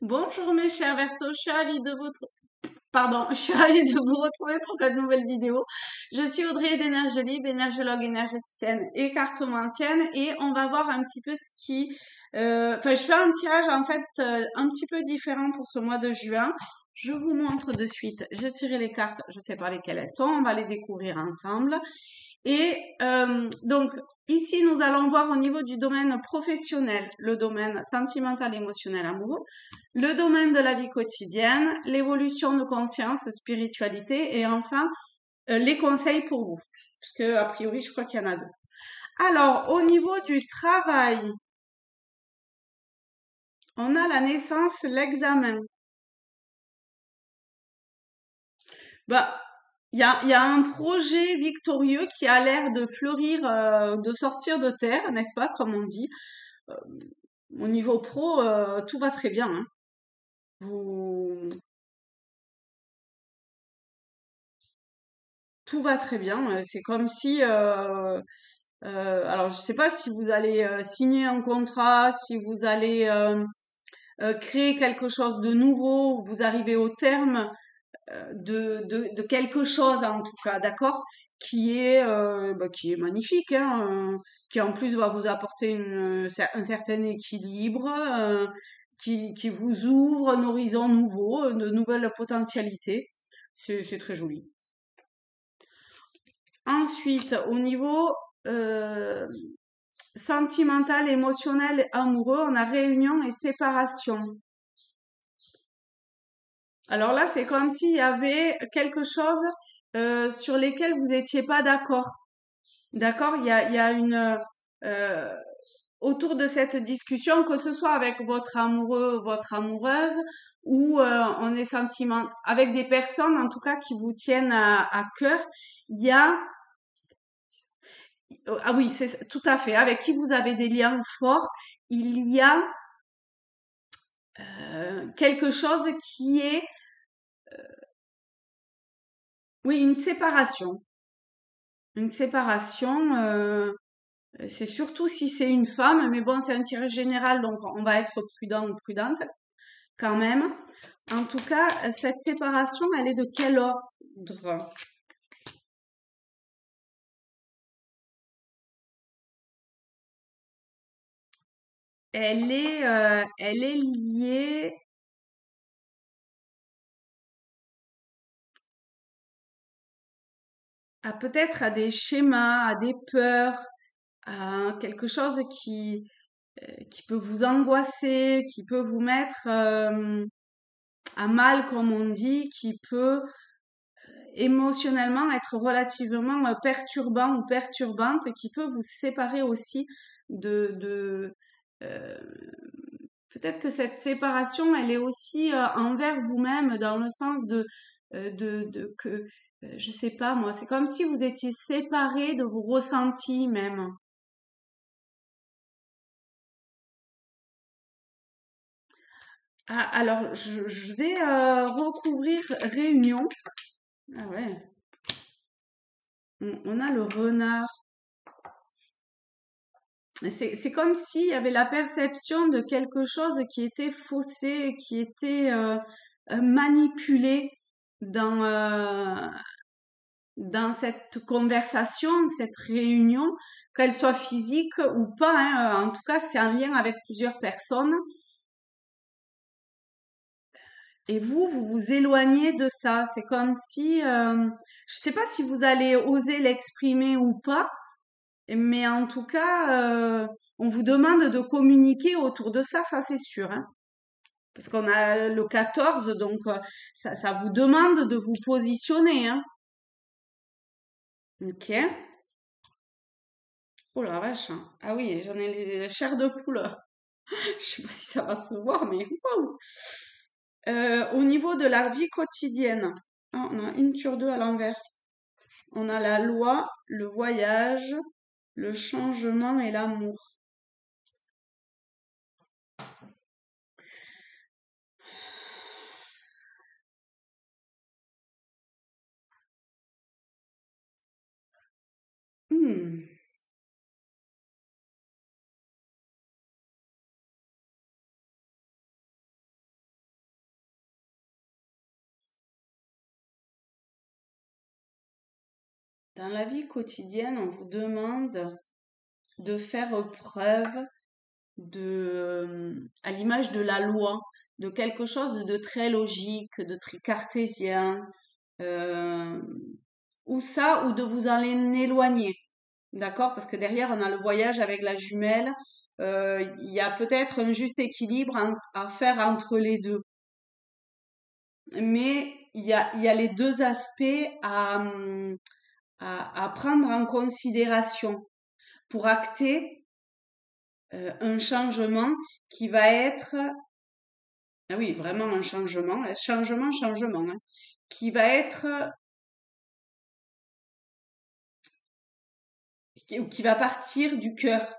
Bonjour mes chers Verseaux, je suis ravie de vous pardon, je suis ravie de vous retrouver pour cette nouvelle vidéo. Je suis Audrey d'Énergie Libre, énergologue énergéticienne et cartomancienne, et on va voir un petit peu ce qui enfin je fais un tirage en fait un petit peu différent pour ce mois de juin. Je vous montre de suite. J'ai tiré les cartes, je sais pas lesquelles elles sont, on va les découvrir ensemble. Et donc, ici, nous allons voir au niveau du domaine professionnel, le domaine sentimental, émotionnel, amoureux, le domaine de la vie quotidienne, l'évolution de conscience, spiritualité, et enfin, les conseils pour vous. Parce que, a priori, je crois qu'il y en a deux. Alors, au niveau du travail, on a la naissance, l'examen. Bah, il y a un projet victorieux qui a l'air de fleurir, de sortir de terre, n'est-ce pas, comme on dit. Euh, Au niveau pro, tout va très bien, hein. Vous, tout va très bien. C'est comme si, alors je sais pas si vous allez signer un contrat, si vous allez créer quelque chose de nouveau, vous arrivez au terme de quelque chose en tout cas, d'accord, qui est magnifique, hein, qui en plus va vous apporter un certain équilibre, qui vous ouvre un horizon nouveau, de nouvelles potentialités. C'est très joli. Ensuite, au niveau euh, sentimental, émotionnel, amoureux, on a réunion et séparation. Alors là, c'est comme s'il y avait quelque chose sur lesquels vous étiez pas d'accord. D'accord? Il y a euh, autour de cette discussion, que ce soit avec votre amoureux, votre amoureuse, ou on est sentiment avec des personnes en tout cas qui vous tiennent à cœur, il y a ah oui, c'est tout à fait, avec qui vous avez des liens forts, il y a quelque chose qui est oui, une séparation. Une séparation, c'est surtout si c'est une femme, mais bon, c'est un tirage général, donc on va être prudent ou prudente quand même. En tout cas, cette séparation, elle est de quel ordre? Elle est liée à peut-être à des schémas, à des peurs, à quelque chose qui peut vous angoisser, qui peut vous mettre à mal, comme on dit, qui peut émotionnellement être relativement perturbant ou perturbante et qui peut vous séparer aussi de euh, peut-être que cette séparation, elle est aussi envers vous-même dans le sens de que je sais pas moi, c'est comme si vous étiez séparé de vos ressentis même. Ah, alors je vais recouvrir réunion. Ah ouais, on a le renard. C'est comme s'il y avait la perception de quelque chose qui était faussé, qui était manipulé dans, dans cette conversation, cette réunion, qu'elle soit physique ou pas, hein. En tout cas, c'est en lien avec plusieurs personnes. Et vous vous éloignez de ça. C'est comme si, je sais pas si vous allez oser l'exprimer ou pas, mais en tout cas, on vous demande de communiquer autour de ça c'est sûr, hein. Parce qu'on a le 14, donc ça vous demande de vous positionner, hein. Ok. Oh la vache, hein. Ah oui, j'en ai les chairs de poule. Je sais pas si ça va se voir, mais waouh. Au niveau de la vie quotidienne, ah, on a une sur deux à l'envers. On a la loi, le voyage, le changement et l'amour. Hmm. dans la vie quotidienne, on vous demande de faire preuve à l'image de la loi, de quelque chose de très logique, de très cartésien, euh, ou de vous en éloigner. D'accord? Parce que derrière, on a le voyage avec la jumelle. Il y a peut-être un juste équilibre à faire entre les deux. Mais il y a les deux aspects à prendre en considération pour acter un changement qui va être, ah oui, vraiment un changement, changement, hein, qui va être, qui va partir du cœur.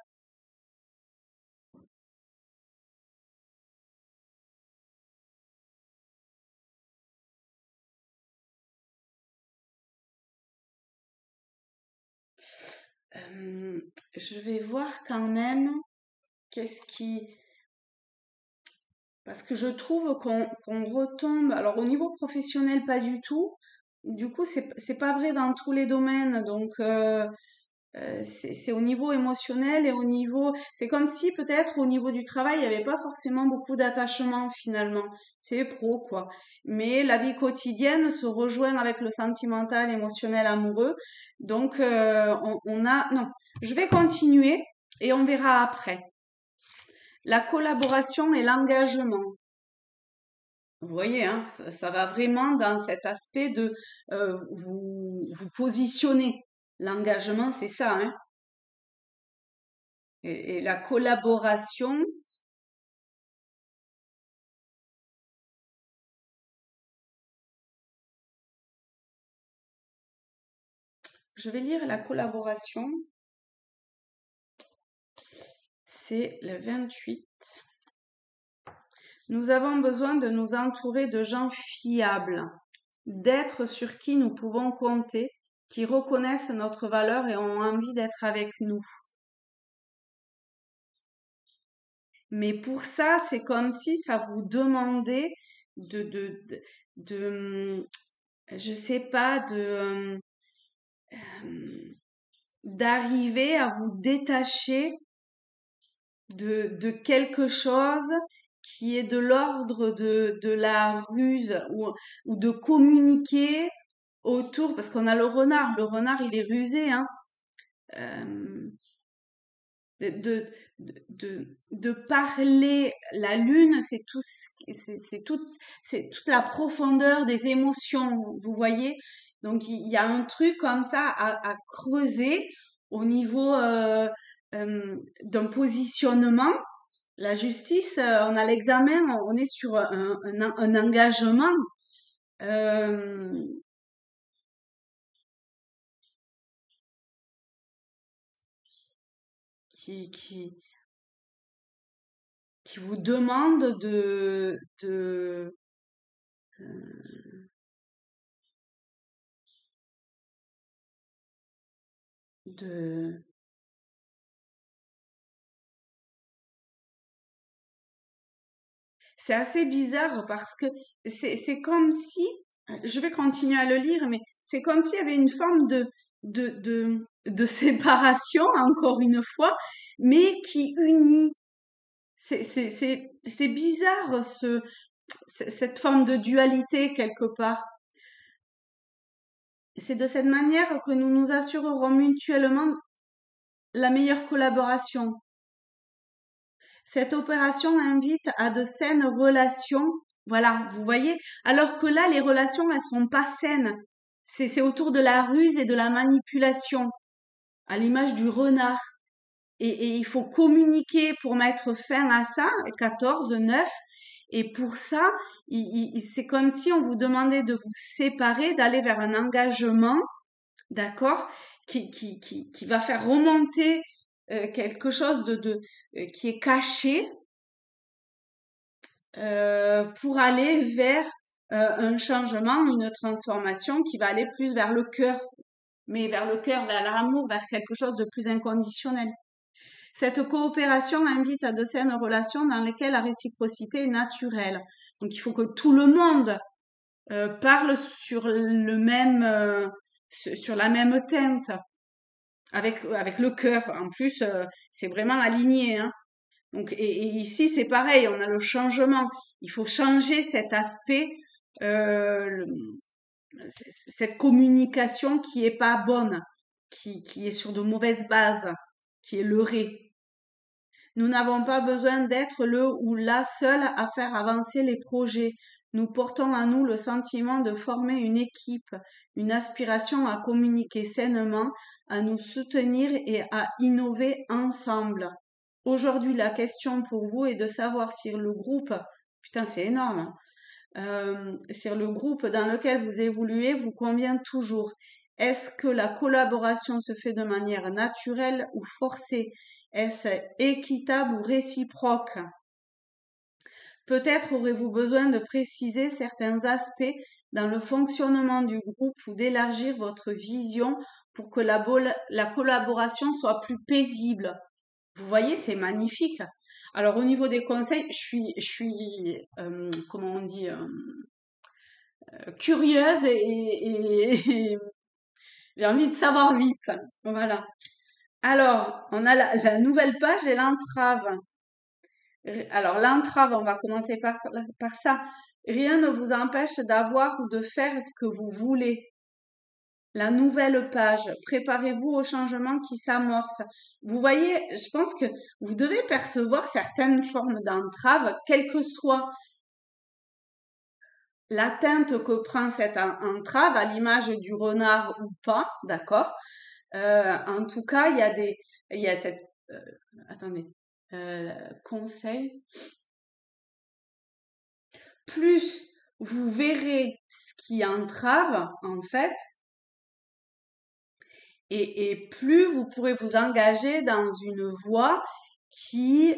Je vais voir quand même qu'est-ce qui, parce que je trouve qu'on retombe, alors au niveau professionnel pas du tout, du coup c'est pas vrai dans tous les domaines, donc c'est au niveau émotionnel et au niveau, c'est comme si peut-être au niveau du travail il n'y avait pas forcément beaucoup d'attachement finalement, c'est pro quoi, mais la vie quotidienne se rejoint avec le sentimental, émotionnel, amoureux, donc on a, non, je vais continuer et on verra après. La collaboration et l'engagement. Vous voyez, hein, ça va vraiment dans cet aspect de vous positionner. L'engagement, c'est ça, hein. Et la collaboration, je vais lire la collaboration, c'est le 28. Nous avons besoin de nous entourer de gens fiables, d'êtres sur qui nous pouvons compter, qui reconnaissent notre valeur et ont envie d'être avec nous. Mais pour ça, c'est comme si ça vous demandait de, de, de, de, je sais pas, d'arriver à vous détacher de quelque chose qui est de l'ordre de la ruse ou de communiquer autour, parce qu'on a le renard il est rusé, hein, euh, de, de, de parler. La lune, c'est tout, c'est toute la profondeur des émotions, vous voyez. Donc il y a un truc comme ça à creuser au niveau d'un positionnement. La justice, on a l'examen, on est sur un engagement euh, qui, qui, qui vous demande de, c'est assez bizarre parce que c'est comme si, je vais continuer à le lire, mais c'est comme s'il y avait une forme de séparation, encore une fois, mais qui unit. C'est bizarre cette forme de dualité quelque part. C'est de cette manière que nous nous assurerons mutuellement la meilleure collaboration. Cette opération invite à de saines relations. Voilà, vous voyez. Alors que là, les relations, elles sont pas saines. C'est autour de la ruse et de la manipulation, à l'image du renard. Et il faut communiquer pour mettre fin à ça, 14, 9. Et pour ça, c'est comme si on vous demandait de vous séparer, d'aller vers un engagement, d'accord, qui va faire remonter quelque chose qui est caché, pour aller vers un changement, une transformation qui va aller plus vers le cœur, mais vers le cœur, vers l'amour, vers quelque chose de plus inconditionnel. Cette coopération invite à de saines relations dans lesquelles la réciprocité est naturelle. Donc il faut que tout le monde parle sur le même sur la même teinte, avec le cœur. En plus, c'est vraiment aligné, hein. Donc, et ici, c'est pareil, on a le changement. Il faut changer cet aspect, le- cette communication qui est pas bonne, qui est sur de mauvaises bases, qui est leurrée. Nous n'avons pas besoin d'être le ou la seule à faire avancer les projets. Nous portons en nous le sentiment de former une équipe, une aspiration à communiquer sainement, à nous soutenir et à innover ensemble. Aujourd'hui, la question pour vous est de savoir si le groupe, putain, c'est énorme, si le groupe dans lequel vous évoluez vous convient toujours. Est-ce que la collaboration se fait de manière naturelle ou forcée? Est-ce équitable ou réciproque? Peut-être aurez-vous besoin de préciser certains aspects dans le fonctionnement du groupe ou d'élargir votre vision pour que la collaboration soit plus paisible. Vous voyez, c'est magnifique. Alors au niveau des conseils, comment on dit, curieuse et j'ai envie de savoir vite. Voilà. Alors, on a la nouvelle page et l'entrave. Alors, l'entrave, on va commencer par ça. Rien ne vous empêche d'avoir ou de faire ce que vous voulez. La nouvelle page, préparez-vous au changement qui s'amorce. Vous voyez, je pense que vous devez percevoir certaines formes d'entrave, quelle que soit la teinte que prend cette entrave, à l'image du renard ou pas, d'accord? En tout cas, il y a cette, euh, attendez, conseil. Plus vous verrez ce qui entrave, en fait, et plus vous pourrez vous engager dans une voie qui,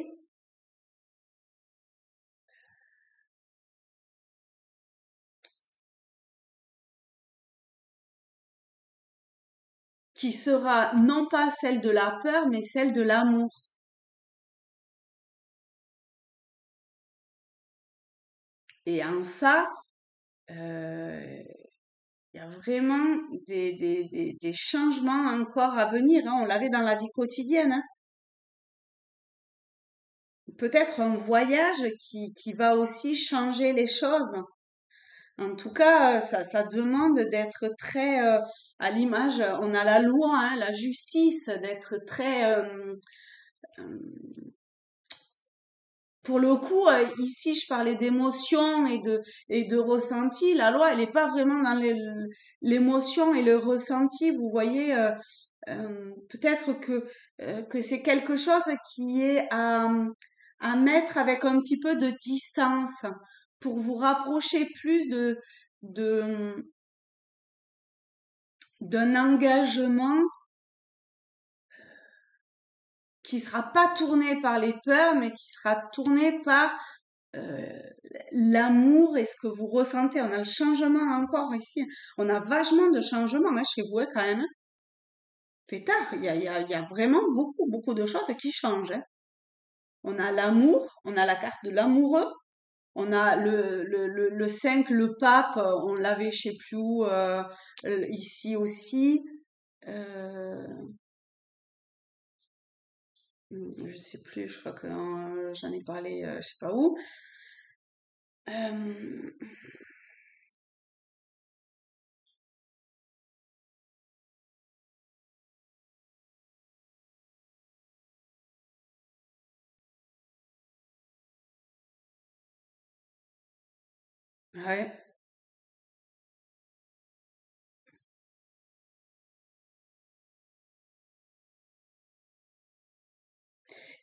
qui sera non pas celle de la peur, mais celle de l'amour. Et en ça, il y a vraiment des changements encore à venir, hein. On l'avait dans la vie quotidienne, hein. Peut-être un voyage qui va aussi changer les choses. En tout cas, ça demande d'être très, à l'image, on a la loi, hein, la justice, d'être très, pour le coup, ici, je parlais d'émotion et de ressenti. La loi, elle n'est pas vraiment dans l'émotion et le ressenti. Vous voyez, peut-être que c'est quelque chose qui est à mettre avec un petit peu de distance pour vous rapprocher plus de, d'un engagement qui sera pas tourné par les peurs, mais qui sera tourné par euh, l'amour et ce que vous ressentez. On a le changement encore ici. On a vachement de changements, hein, chez vous, hein, quand même, hein. Pétard, il y a vraiment beaucoup, beaucoup de choses qui changent, hein. On a l'amour, on a la carte de l'amoureux, on a le 5, le pape, on l'avait, je sais plus où, ici aussi. Euh, je sais plus, je crois que j'en ai parlé, je sais pas où. Euh, ouais.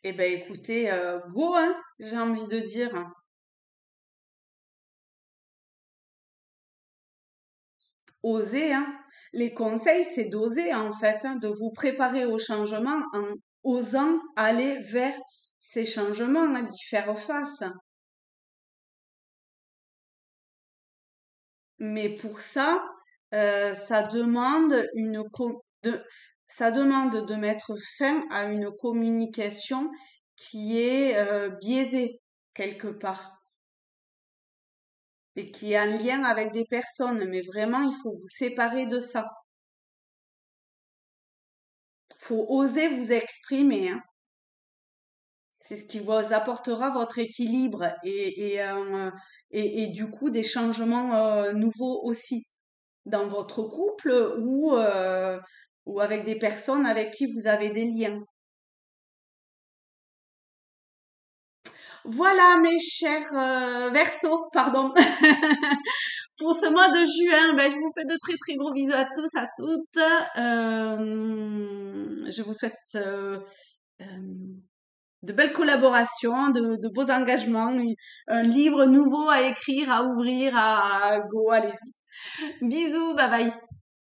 Eh ben écoutez, go, hein, j'ai envie de dire. Oser, hein. Les conseils, c'est d'oser en fait, hein, de vous préparer au changement en osant aller vers ces changements, hein, d'y faire face. Mais pour ça, ça demande ça demande de mettre fin à une communication qui est biaisée quelque part et qui est en lien avec des personnes. Mais vraiment, il faut vous séparer de ça. faut oser vous exprimer, hein. C'est ce qui vous apportera votre équilibre et du coup des changements nouveaux aussi dans votre couple ou avec des personnes avec qui vous avez des liens. Voilà mes chers Verseaux, pardon. Pour ce mois de juin, ben, je vous fais de très très gros bisous à tous, à toutes. Je vous souhaite euh, de belles collaborations, de beaux engagements, un livre nouveau à écrire, à ouvrir, à go, allez-y. Bisous, bye bye.